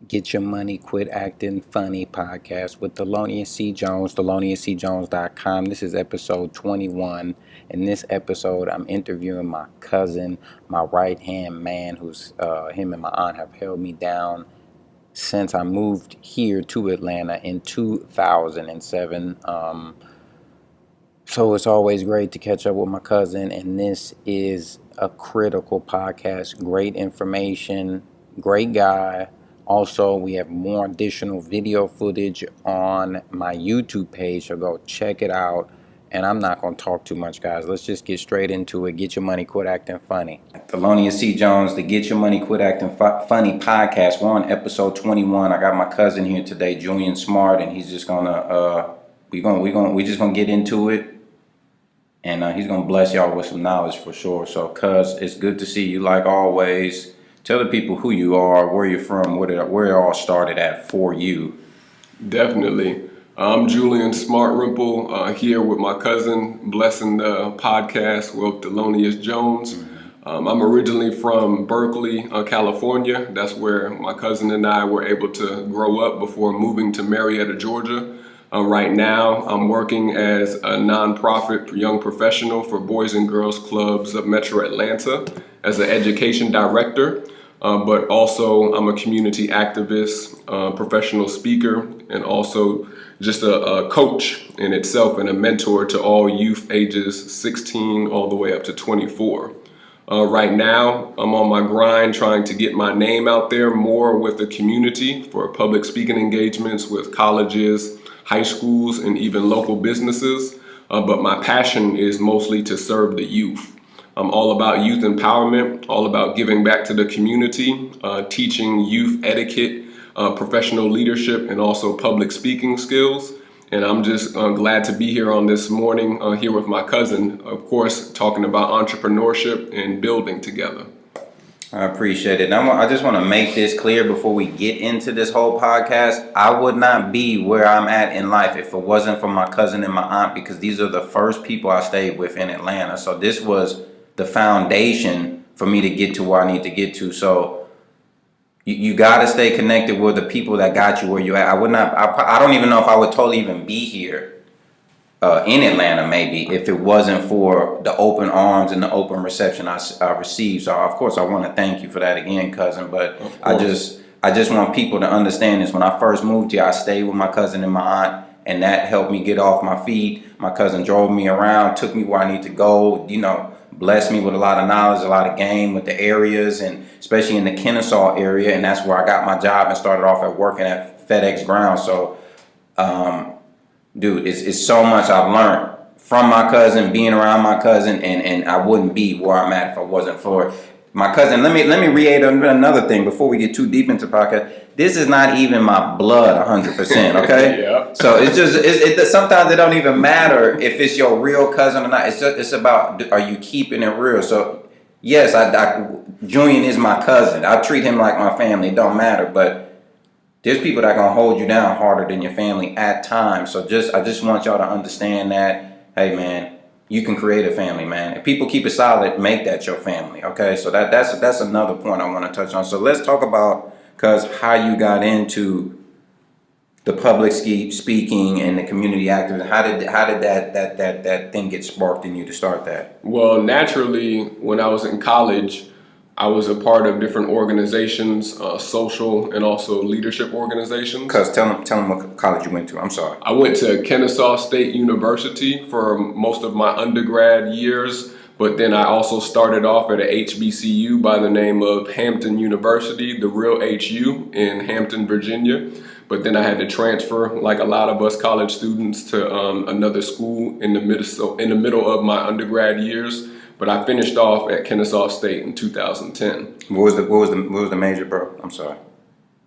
Get Your Money, Quit Acting Funny podcast with Thelonious C. Jones, TheloniousCJones.com. This is episode 21. In this episode, I'm interviewing my cousin, my right-hand man, who's him and my aunt have held me down since I moved here to Atlanta in 2007. So it's always great to catch up with my cousin, and this is a critical podcast. Great information, great guy. Also, we have more additional video footage on my YouTube page, so go check it out. And I'm not going to talk too much, guys. Let's just get straight into it. Get Your Money, Quit Acting Funny. Thelonious C. Jones, the Get Your Money, Quit Acting Funny podcast. We're on episode 21. I got my cousin here today, Julian Smart, and he's just gonna we just gonna get into it. And he's going to bless y'all with some knowledge for sure. So, cuz, it's good to see you like always. Tell the people who you are, where you're from, where it all started at for you. Definitely. I'm Julian Smart-Rimple here with my cousin, blessing the podcast with Thelonious Jones. I'm originally from Berkeley, California. That's where my cousin and I were able to grow up before moving to Marietta, Georgia. Right now, I'm working as a nonprofit young professional for Boys and Girls Clubs of Metro Atlanta as an education director, but also I'm a community activist, professional speaker, and also just a coach in itself and a mentor to all youth ages 16 all the way up to 24. Right now, I'm on my grind trying to get my name out there more with the community for public speaking engagements with colleges, high schools, and even local businesses. But my passion is mostly to serve the youth. I'm all about youth empowerment, all about giving back to the community, teaching youth etiquette, professional leadership, and also public speaking skills. And I'm just glad to be here on this morning here with my cousin, of course, talking about entrepreneurship and building together. I appreciate it. I just want to make this clear before we get into this whole podcast. I would not be where I'm at in life if it wasn't for my cousin and my aunt, because these are the first people I stayed with in Atlanta. So this was the foundation for me to get to where I need to get to. So you got to stay connected with the people that got you where you at. I don't even know if I would totally even be here in Atlanta maybe if it wasn't for the open arms and the open reception I received. So of course I want to thank you for that again, cousin. But I just want people to understand this. When I first moved here, I stayed with my cousin and my aunt, and that helped me get off my feet. My cousin drove me around, took me where I need to go, blessed me with a lot of knowledge, a lot of game with the areas, and especially in the Kennesaw area. And that's where I got my job and started off at working at FedEx Ground. So dude, it's so much I've learned from my cousin, being around my cousin, and I wouldn't be where I'm at if I wasn't for my cousin. Let me reiterate another thing before we get too deep into the podcast. This is not even my blood 100%, okay? Yeah. So it's sometimes it don't even matter if it's your real cousin or not. It's about, are you keeping it real? So yes, Julian is my cousin. I treat him like my family. It don't matter, but there's people that are going to hold you down harder than your family at times. So I just want y'all to understand that, hey, man, you can create a family, man. If people keep it solid, make that your family, okay? So that's another point I want to touch on. So let's talk about, cuz, how you got into the public speaking and the community activism. How did that thing get sparked in you to start that? Well, naturally, when I was in college, I was a part of different organizations, social and also leadership organizations. Cuz, tell them what college you went to. I'm sorry. I went to Kennesaw State University for most of my undergrad years, but then I also started off at a HBCU by the name of Hampton University, the real HU in Hampton, Virginia. But then I had to transfer, like a lot of us college students, to another school in the middle of my undergrad years. But I finished off at Kennesaw State in 2010. What was the major, bro? I'm sorry.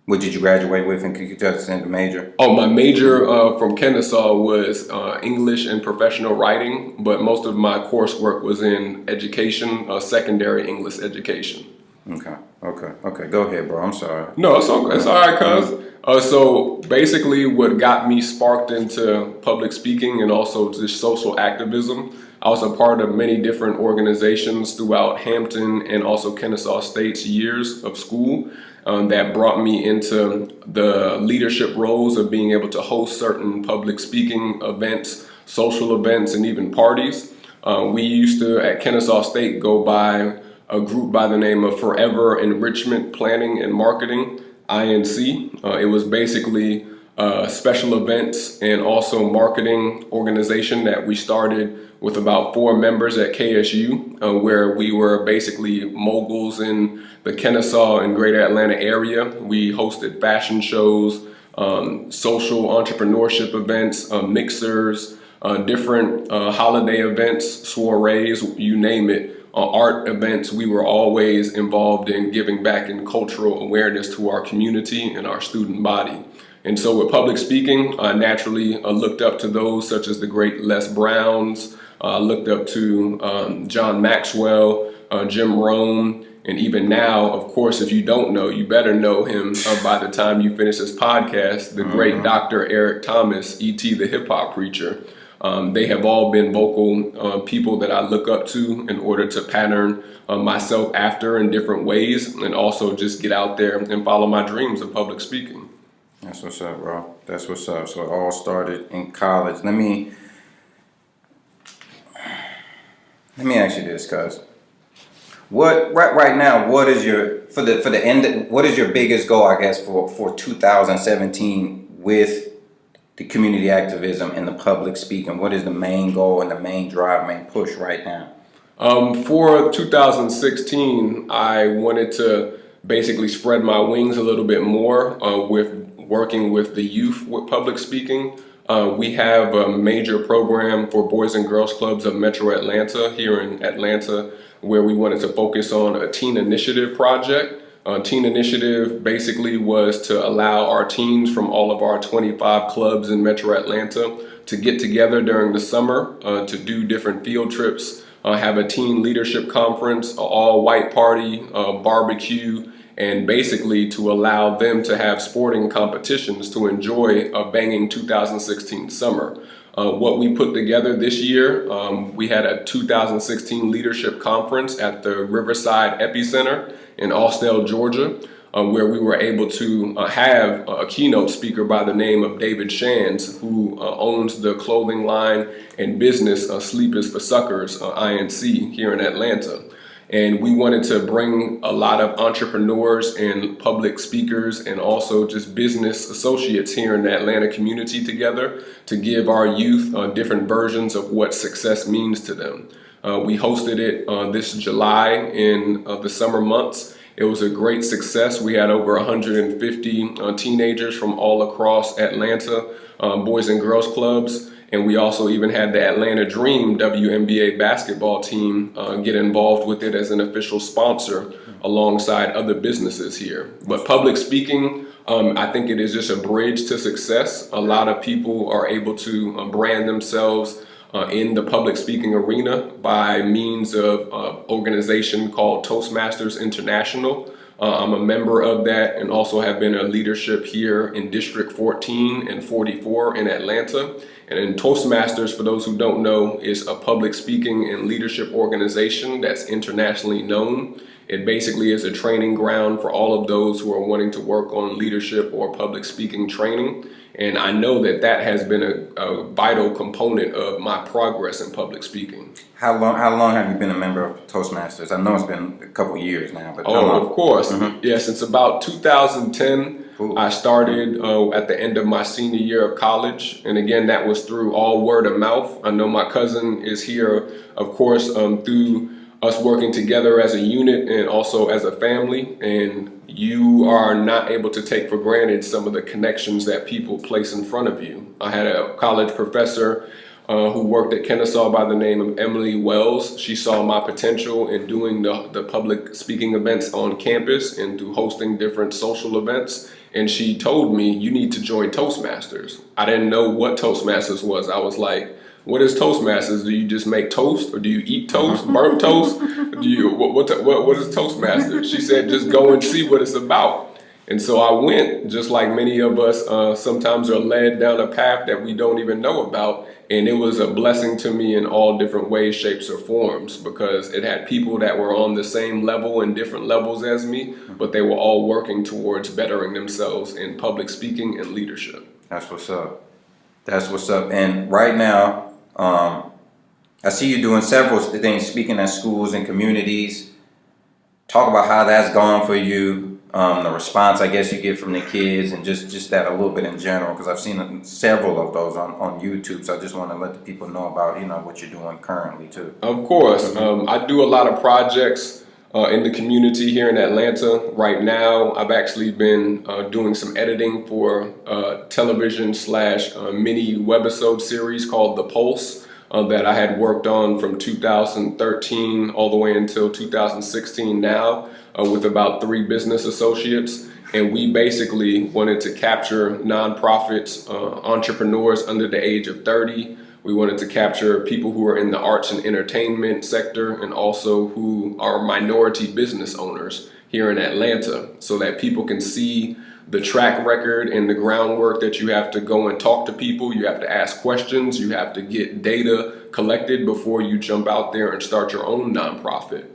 What did you graduate with, and could you tell us the major? Oh, my major from Kennesaw was English and professional writing, but most of my coursework was in education, secondary English education. Okay. Go ahead, bro. I'm sorry. No, it's okay. It's all right, cuz. So basically what got me sparked into public speaking and also just social activism, I was a part of many different organizations throughout Hampton and also Kennesaw State's years of school. that brought me into the leadership roles of being able to host certain public speaking events, social events, and even parties. We used to, at Kennesaw State, go by a group by the name of Forever Enrichment Planning and Marketing, INC. It was basically special events and also marketing organization that we started with about 4 members at KSU, where we were basically moguls in the Kennesaw and Greater Atlanta area. We hosted fashion shows, social entrepreneurship events, mixers, different holiday events, soirees, you name it. Art events. We were always involved in giving back in cultural awareness to our community and our student body. And so with public speaking, I naturally looked up to those such as the great Les Browns, looked up to John Maxwell, Jim Rome, and even now, of course, if you don't know, you better know him by the time you finish this podcast, the great Dr. Eric Thomas, E.T. the hip hop preacher. They have all been vocal people that I look up to in order to pattern myself after in different ways, and also just get out there and follow my dreams of public speaking. That's what's up, bro. That's what's up. So it all started in college. Let me ask you this, cuz. What right now? What is your for the end? What is your biggest goal? I guess for 2017 with the community activism and the public speaking. What is the main goal and the main drive, main push right now? For 2016, I wanted to basically spread my wings a little bit more with working with the youth with public speaking. We have a major program for Boys and Girls Clubs of Metro Atlanta here in Atlanta, where we wanted to focus on a teen initiative project. Teen Initiative basically was to allow our teens from all of our 25 clubs in Metro Atlanta to get together during the summer to do different field trips, have a teen leadership conference, an all-white party, barbecue, and basically to allow them to have sporting competitions to enjoy a banging 2016 summer. What we put together this year, we had a 2016 leadership conference at the Riverside Epicenter in Austell, Georgia, where we were able to have a keynote speaker by the name of David Shands, who owns the clothing line and business Sleep is for Suckers, INC, here in Atlanta. And we wanted to bring a lot of entrepreneurs and public speakers and also just business associates here in the Atlanta community together to give our youth different versions of what success means to them. We hosted it this July in the summer months. It was a great success. We had over 150 teenagers from all across Atlanta, Boys and Girls Clubs. And we also even had the Atlanta Dream WNBA basketball team get involved with it as an official sponsor alongside other businesses here. But public speaking, I think it is just a bridge to success. A lot of people are able to brand themselves in the public speaking arena by means of an organization called Toastmasters International. I'm a member of that and also have been a leadership here in District 14 and 44 in Atlanta. And in Toastmasters, for those who don't know, is a public speaking and leadership organization that's internationally known. It basically is a training ground for all of those who are wanting to work on leadership or public speaking training. And I know that that has been a vital component of my progress in public speaking. How long have you been a member of Toastmasters? I know it's been a couple years now. But of course. Mm-hmm. Yeah, since about 2010, cool. I started at the end of my senior year of college. And again, that was through all word of mouth. I know my cousin is here, of course, through us working together as a unit and also as a family. And you are not able to take for granted some of the connections that people place in front of you. I had a college professor who worked at Kennesaw by the name of Emily Wells. She saw my potential in doing the public speaking events on campus and through hosting different social events. And she told me, you need to join Toastmasters. I didn't know what Toastmasters was. I was like, what is Toastmasters? Do you just make toast, or do you eat toast, burnt toast? What is Toastmasters? She said, just go and see what it's about. And so I went, just like many of us sometimes are led down a path that we don't even know about. And it was a blessing to me in all different ways, shapes, or forms, because it had people that were on the same level and different levels as me, but they were all working towards bettering themselves in public speaking and leadership. That's what's up. That's what's up. And right now, I see you doing several things, speaking at schools and communities. Talk about how that's gone for you, the response I guess you get from the kids, and just that a little bit in general, because I've seen several of those on YouTube. So I just want to let the people know about what you're doing currently too. Of course, I do a lot of projects in the community here in Atlanta. Right now, I've actually been doing some editing for a television / mini webisode series called The Pulse. That I had worked on from 2013 all the way until 2016 now with about 3 business associates. And we basically wanted to capture nonprofits, entrepreneurs under the age of 30. We wanted to capture people who are in the arts and entertainment sector, and also who are minority business owners here in Atlanta, so that people can see the track record and the groundwork that you have to go and talk to people. You have to ask questions. You have to get data collected before you jump out there and start your own nonprofit.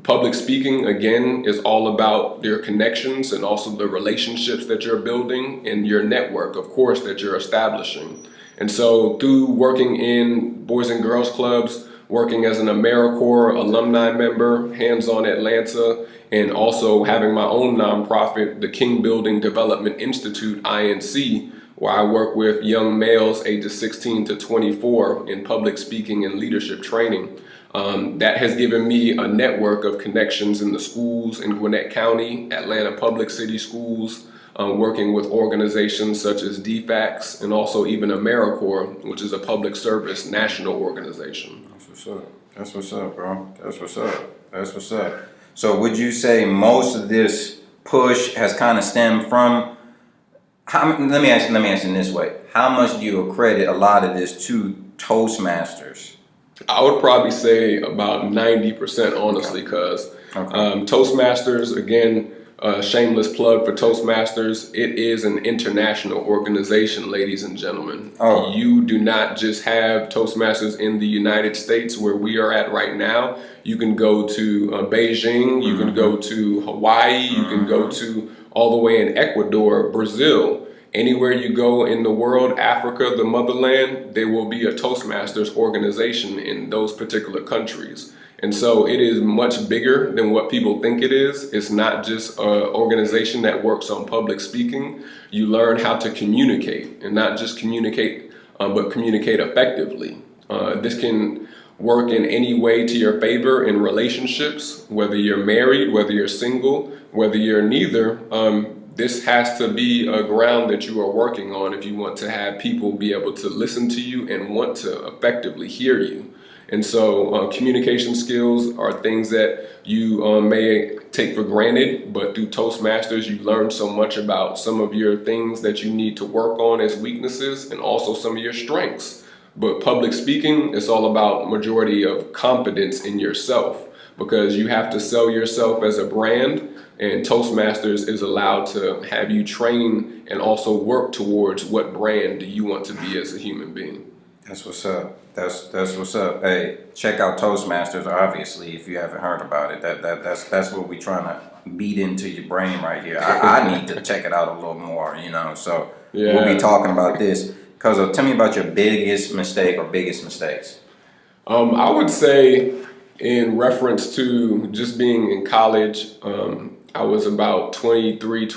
Public speaking, again, is all about your connections and also the relationships that you're building and your network, of course, that you're establishing. And so through working in Boys and Girls Clubs, working as an AmeriCorps alumni member, Hands-On Atlanta, and also having my own nonprofit, the King Building Development Institute, INC, where I work with young males ages 16 to 24 in public speaking and leadership training. That has given me a network of connections in the schools in Gwinnett County, Atlanta Public City Schools, working with organizations such as DFACS, and also even AmeriCorps, which is a public service national organization. That's what's up. That's what's up, bro. That's what's up. That's what's up. So would you say most of this push has kind of stemmed from, let me ask you this way. How much do you accredit a lot of this to Toastmasters? I would probably say about 90%, honestly, because Toastmasters, again, shameless plug for Toastmasters, it is an international organization, ladies and gentlemen. Oh. You do not just have Toastmasters in the United States where we are at right now. You can go to Beijing, you can go to Hawaii, you can go to all the way in Ecuador, Brazil. Anywhere you go in the world, Africa, the motherland, there will be a Toastmasters organization in those particular countries. And so it is much bigger than what people think it is. It's not just an organization that works on public speaking. You learn how to communicate, and not just communicate, but communicate effectively. This can work in any way to your favor in relationships, whether you're married, whether you're single, whether you're neither. This has to be a ground that you are working on if you want to have people be able to listen to you and want to effectively hear you. And so communication skills are things that you may take for granted, but through Toastmasters, you learn so much about some of your things that you need to work on as weaknesses, and also some of your strengths. But public speaking is all about majority of confidence in yourself, because you have to sell yourself as a brand, and Toastmasters is allowed to have you train and also work towards what brand do you want to be as a human being. That's what's up. That's what's up. Hey, check out Toastmasters, obviously, if you haven't heard about it. That's what we're trying to beat into your brain right here. I need to check it out a little more, so Yeah. We'll be talking about this. Because tell me about your biggest mistake or biggest mistakes. I would say, in reference to just being in college, I was about 23,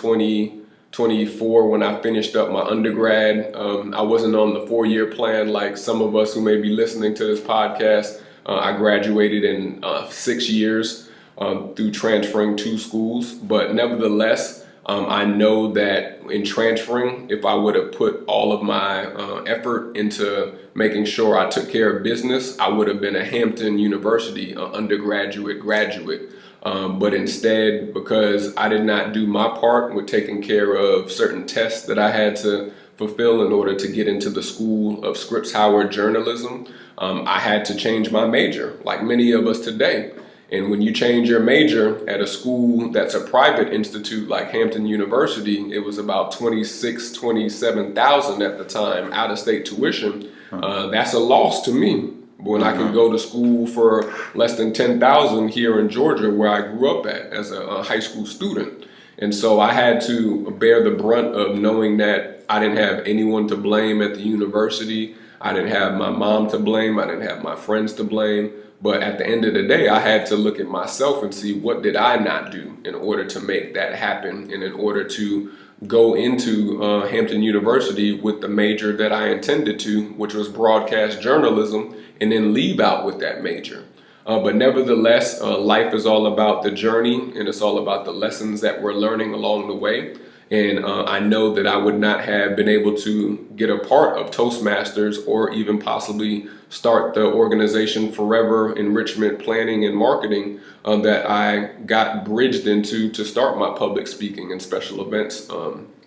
24 when I finished up my undergrad. I wasn't on the 4-year plan like some of us who may be listening to this podcast. I graduated in 6 years through transferring 2 schools. But nevertheless, I know that in transferring, if I would have put all of my effort into making sure I took care of business, I would have been a Hampton University undergraduate, graduate. But instead, because I did not do my part with taking care of certain tests that I had to fulfill in order to get into the School of Scripps Howard Journalism, I had to change my major, like many of us today. And when you change your major at a school that's a private institute like Hampton University, it was about 27,000 at the time, out-of-state tuition. That's a loss to me when I can go to school for less than 10,000 here in Georgia, where I grew up at as a high school student. And so I had to bear the brunt of knowing that I didn't have anyone to blame at the university. I didn't have my mom to blame. I didn't have my friends to blame. But at the end of the day, I had to look at myself and see, what did I not do in order to make that happen, and in order to go into Hampton University with the major that I intended to, which was broadcast journalism, and then leave out with that major. But nevertheless, life is all about the journey, and it's all about the lessons that we're learning along the way. And I know that I would not have been able to get a part of Toastmasters, or even possibly start the organization Forever Enrichment Planning and Marketing that I got bridged into to start my public speaking and special events,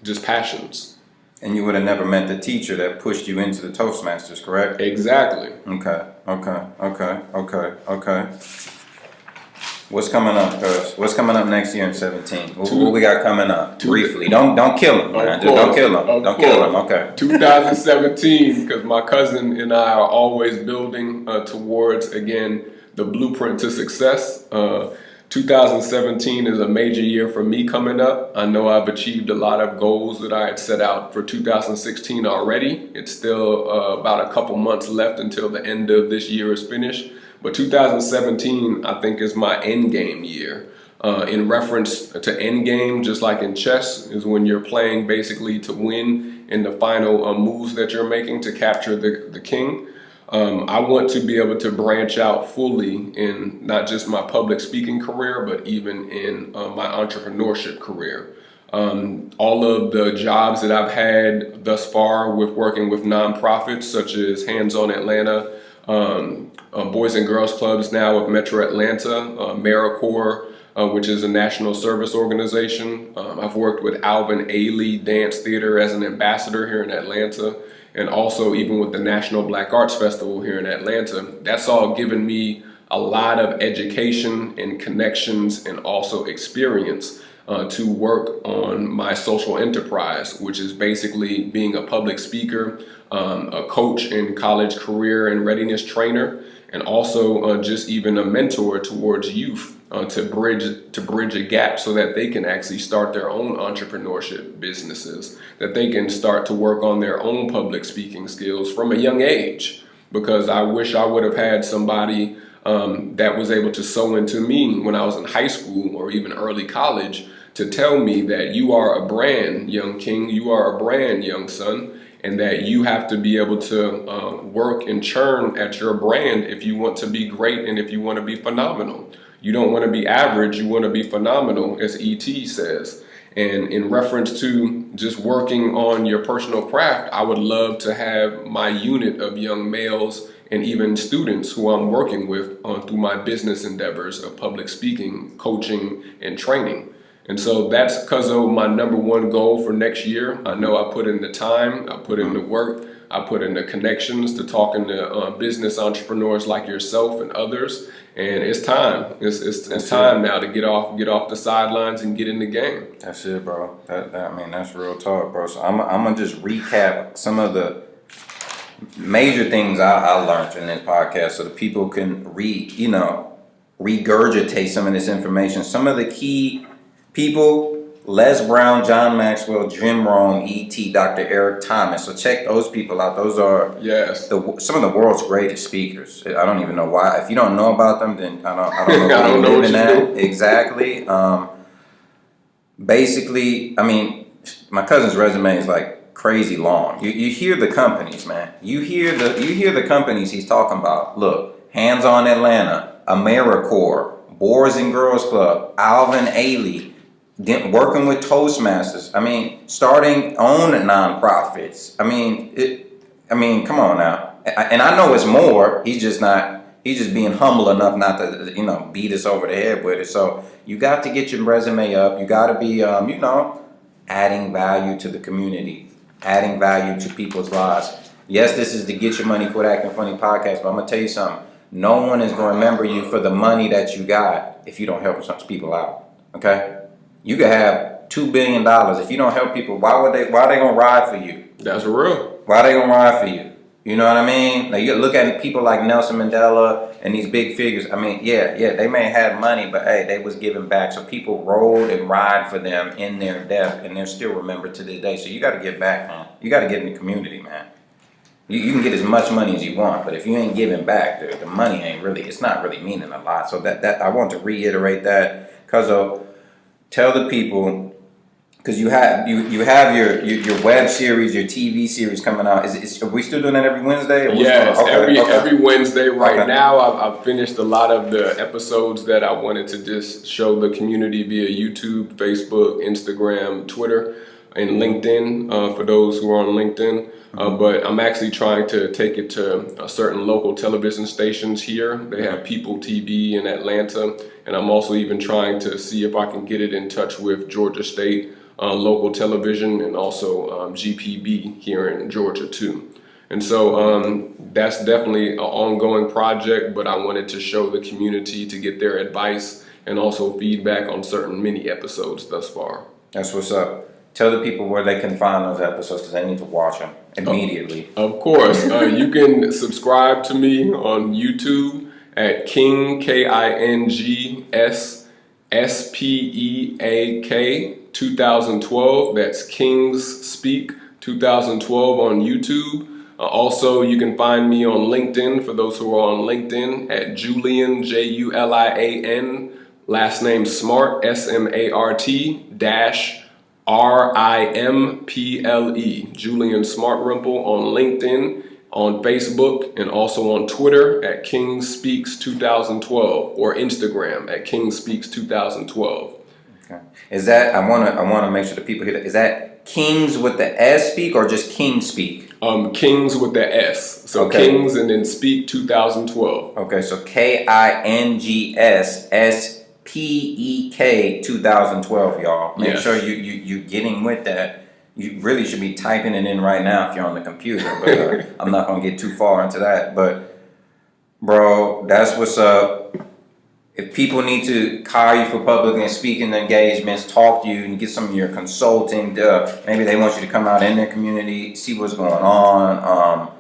just passions. And you would have never met the teacher that pushed you into the Toastmasters, correct? Exactly. Okay. What's coming up, cuz? What's coming up next year in 17? What we got coming up? Briefly. Don't kill him, man. Just don't kill him. Don't kill him. Okay. 2017, because my cousin and I are always building towards, again, the blueprint to success. 2017 is a major year for me coming up. I know I've achieved a lot of goals that I had set out for 2016 already. It's still about a couple months left until the end of this year is finished. But 2017, I think, is my end game year. In reference to end game, just like in chess, is when you're playing basically to win in the final moves that you're making to capture the king. I want to be able to branch out fully in not just my public speaking career, but even in my entrepreneurship career. All of the jobs that I've had thus far with working with nonprofits such as Hands On Atlanta, Boys and Girls Clubs now with Metro Atlanta, AmeriCorps, which is a national service organization. I've worked with Alvin Ailey Dance Theater as an ambassador here in Atlanta, and also even with the National Black Arts Festival here in Atlanta. That's all given me a lot of education and connections, and also experience to work on my social enterprise, which is basically being a public speaker, a coach and college career and readiness trainer, and also just even a mentor towards youth to bridge a gap so that they can actually start their own entrepreneurship businesses, that they can start to work on their own public speaking skills from a young age. Because I wish I would have had somebody that was able to sow into me when I was in high school or even early college, to tell me that you are a brand, young king, you are a brand, young son, and that you have to be able to work and churn at your brand if you want to be great and if you want to be phenomenal. You don't want to be average, you want to be phenomenal, as E.T. says. And in reference to just working on your personal craft, I would love to have my unit of young males and even students who I'm working with through my business endeavors of public speaking, coaching, and training. And so that's because of my number one goal for next year. I know I put in the time, I put in the work, I put in the connections to talking to business entrepreneurs like yourself and others. And it's time. It's time now to get off the sidelines and get in the game. That's it, bro. I mean, that's real talk, bro. So I'm gonna just recap some of the major things I learned in this podcast, so that people can regurgitate some of this information. Some of the key people: Les Brown, John Maxwell, Jim Rohn, E.T., Dr. Eric Thomas. So check those people out. Those are some of the world's greatest speakers. I don't even know why. If you don't know about them, then I don't know. I don't know what you do. Exactly. Basically, I mean, my cousin's resume is like crazy long. You hear the companies, man. You hear the companies he's talking about. Look, Hands On Atlanta, AmeriCorps, Boys and Girls Club, Alvin Ailey. Working with Toastmasters. I mean, starting own nonprofits. I mean, come on now. And I know it's more. He's just being humble enough not to, beat us over the head with it. So you got to get your resume up. You got to be, adding value to the community, adding value to people's lives. Yes, this is the Get Your Money Quit Acting Funny podcast, but I'm gonna tell you something. No one is going to remember you for the money that you got if you don't help some people out. Okay? You could have $2 billion. If you don't help people, why are they going to ride for you? That's real. Why are they going to ride for you? You know what I mean? Like, you look at people like Nelson Mandela and these big figures. I mean, yeah, they may have had money, but hey, they was giving back. So people rode and ride for them in their death, and they're still remembered to this day. So you got to give back, man. You got to get in the community, man. You can get as much money as you want, but if you ain't giving back, the money ain't really, it's not really meaning a lot. So that I want to reiterate that, because tell the people, because you have your web series, your TV series coming out. Are we still doing that every Wednesday? Yes, okay. Every Wednesday. Right Okay. now, I've finished a lot of the episodes that I wanted to just show the community via YouTube, Facebook, Instagram, Twitter, and LinkedIn, for those who are on LinkedIn. But I'm actually trying to take it to certain local television stations here. They have People TV in Atlanta, and I'm also even trying to see if I can get it in touch with Georgia State local television, and also GPB here in Georgia too. And so that's definitely an ongoing project, but I wanted to show the community to get their advice and also feedback on certain mini episodes thus far. That's what's up. Tell the people where they can find those episodes, because they need to watch them immediately. Of course. You can subscribe to me on YouTube at King, KINGS, SPEAK 2012. That's Kings Speak 2012 on YouTube. Also, you can find me on LinkedIn, for those who are on LinkedIn, at Julian, Julian, last name Smart, SMART dash RIMPLE, Julian Smart-Rimple on LinkedIn, on Facebook, and also on Twitter at King Speaks 2012, or Instagram at King Speaks 2012. Okay. Is that, I want to make sure the people hear that. Is that Kings with the S speak, or just King speak? Kings with the S. So okay. Kings and then Speak 2012. Okay, so KINGSSPEK 2012, y'all. Make Yes. sure you getting with that. You really should be typing it in right now if you're on the computer, but I'm not going to get too far into that. But, bro, that's what's up. If people need to hire you for public and speaking engagements, talk to you and get some of your consulting, maybe they want you to come out in their community, see what's going on.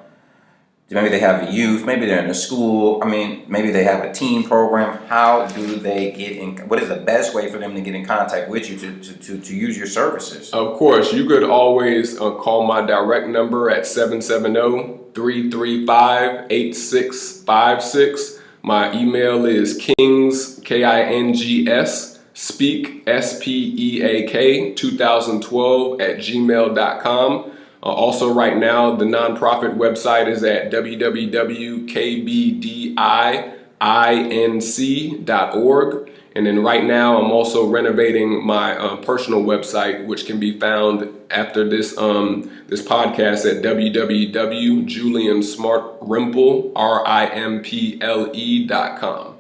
Maybe they have a youth, maybe they're in a school. I mean, maybe they have a teen program. How do they get in? What is the best way for them to get in contact with you to use your services? Of course, you could always call my direct number at 770-335-8656. My email is Kings, KINGS, Speak, SPEAK 2012 at gmail.com. Also, right now, the nonprofit website is at www.kbdinc.org. And then right now, I'm also renovating my personal website, which can be found after this podcast at www.juliansmartrimple.com.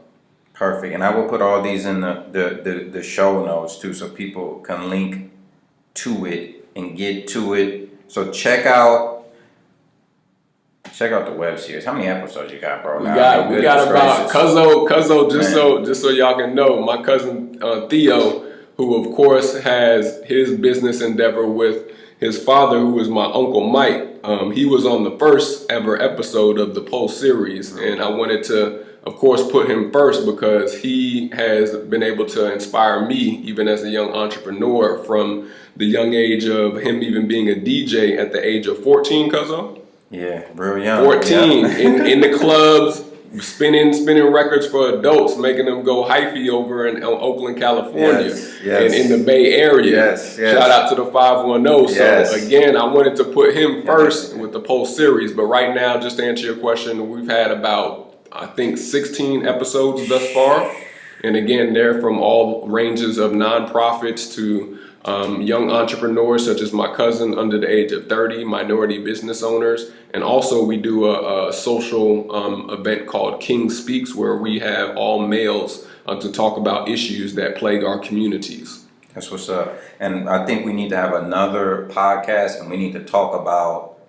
Perfect. And I will put all these in the show notes too, so people can link to it and get to it. So check out the web series. How many episodes you got, bro? We got about Cuzzo. Just so y'all can know, my cousin Theo, who of course has his business endeavor with his father, who is my Uncle Mike. He was on the first ever episode of the Pulse series, and I wanted to, of course, put him first because he has been able to inspire me, even as a young entrepreneur, from the young age of him even being a DJ at the age of 14, Cuzzo. Yeah, real young. 14, yeah. in the clubs, spinning records for adults, making them go hyphy over in Oakland, California, and in the Bay Area. Yes. Shout out to the 510. Yes. So again, I wanted to put him first with the Pulse series, but right now, just to answer your question, we've had about, I think, 16 episodes thus far. And again, they're from all ranges of nonprofits to young entrepreneurs such as my cousin under the age of 30, minority business owners. And also we do a social event called King Speaks, where we have all males to talk about issues that plague our communities. That's what's up. And I think we need to have another podcast, and we need to talk about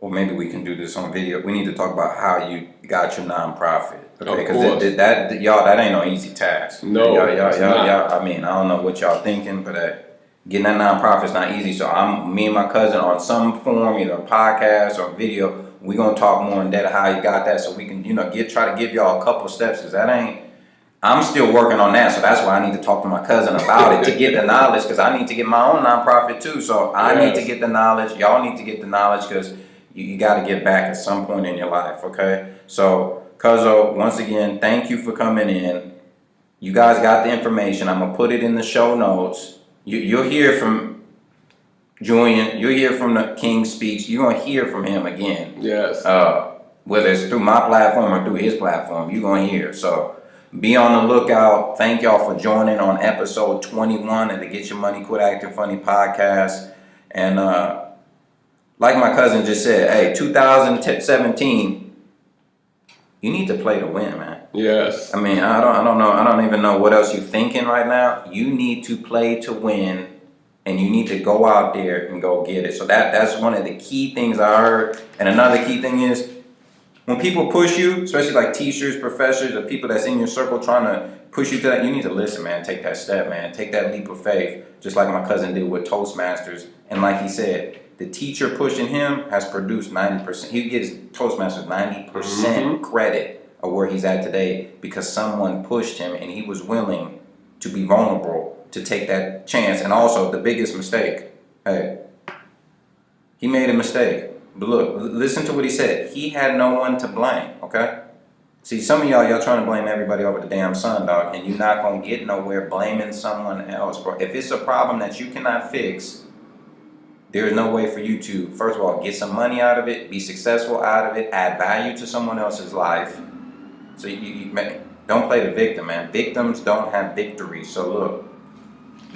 or maybe we can do this on video. We need to talk about how you got your nonprofit. Okay, Of course. because that ain't no easy task. No, it's not. Y'all. I mean, I don't know what y'all thinking, but getting that nonprofit is not easy. So me and my cousin on some form, either a podcast or video, we gonna talk more in depth how you got that, so we can try to give y'all a couple steps, because I'm still working on that, so that's why I need to talk to my cousin about it to get the knowledge, because I need to get my own nonprofit too. So I need to get the knowledge. Y'all need to get the knowledge, because you got to get back at some point in your life, okay? So, Cuzzo, once again, thank you for coming in. You guys got the information. I'm going to put it in the show notes. You'll hear from Julian. You'll hear from the King Speaks. You're going to hear from him again. Yes. Whether it's through my platform or through his platform, you're going to hear. So, be on the lookout. Thank y'all for joining on episode 21 of the Get Your Money Quit Acting Funny podcast. And like my cousin just said, hey, 2017, you need to play to win, man. Yes. I mean, I don't know. I don't even know what else you're thinking right now. You need to play to win, and you need to go out there and go get it. So that's one of the key things I heard. And another key thing is, when people push you, especially like teachers, professors, or people that's in your circle trying to push you to that, you need to listen, man. Take that step, man. Take that leap of faith, just like my cousin did with Toastmasters. And like he said, the teacher pushing him has produced 90%. He gives Toastmasters 90% credit of where he's at today, because someone pushed him and he was willing to be vulnerable to take that chance. And also, the biggest mistake, hey, he made a mistake. But look, listen to what he said. He had no one to blame, okay? See, some of y'all trying to blame everybody over the damn sun, dog, and you're not going to get nowhere blaming someone else, bro. If it's a problem that you cannot fix, there is no way for you to, first of all, get some money out of it, be successful out of it, add value to someone else's life. So you don't play the victim, man. Victims don't have victory. So look,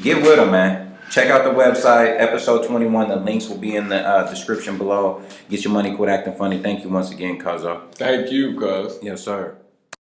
get with them, man. Check out the website, episode 21. The links will be in the description below. Get Your Money Quit Acting Funny. Thank you once again, Cuzzo. Thank you, cuz. Yes, sir.